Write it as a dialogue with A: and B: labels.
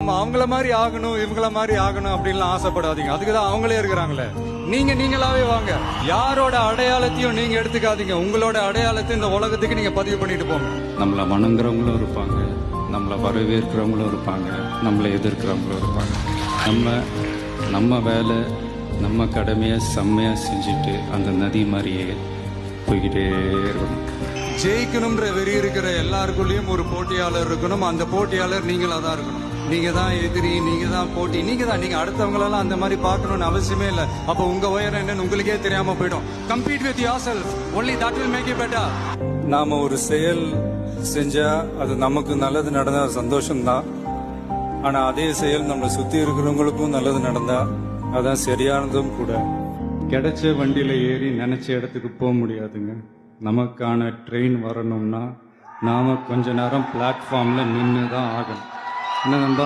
A: நம்ம அவங்கள மாதிரி ஆகணும் இவங்கள மாதிரி ஆகணும் அப்படின்லாம் ஆசைப்படாதீங்க. அதுக்குதான் அவங்களே இருக்கிறாங்களே. நீங்களாவே வாங்க. யாரோட அடையாளத்தையும் நீங்க எடுத்துக்காதீங்க. உங்களோட அடையாளத்தை இந்த உலகத்துக்கு நீங்க பதிவு பண்ணிட்டு போங்க.
B: நம்மளை வணங்குறவங்களும் இருப்பாங்க, நம்மளை வரவேற்கிறவங்களும் இருப்பாங்க, நம்மளை எதிர்க்கிறவங்களும் இருப்பாங்க. நம்ம வேலை நம்ம கடமையை செம்மையா செஞ்சுட்டு அந்த நதி மாதிரியே போய்கிட்டே இருக்கணும்.
A: ஜெயிக்கணும்ன்ற வெறி இருக்கிற எல்லாருக்குள்ளயும் ஒரு போட்டியாளர் இருக்கணும். அந்த போட்டியாளர் நீங்களா தான் இருக்கணும். நீங்க தான் எதிரி, நீங்க தான் போட்டி, நீங்க அடுத்தவங்களெல்லாம் அந்த மாதிரி பார்க்கணும்னு அவசியமே இல்லை. அப்போ உங்க உயரம் என்னன்னு உங்களுக்கே தெரியாம போயிடும். Compete with yourself, only that will make you better.
C: நாம ஒரு செயல் செஞ்சா அது நமக்கு நல்லது நடந்தா சந்தோஷம்தான். ஆனா அதே செயல் நம்மளை சுத்தி இருக்கிறவங்களுக்கும் நல்லது நடந்தா அதான் சரியானதும் கூட.
B: கிடைச்ச வண்டியில ஏறி நினைச்ச இடத்துக்கு போக முடியாதுங்க. நமக்கான ட்ரெயின் வரணும்னா நாம கொஞ்ச நேரம் பிளாட்ஃபார்ம்ல நின்று தான் ஆகணும். என்ன நண்பா?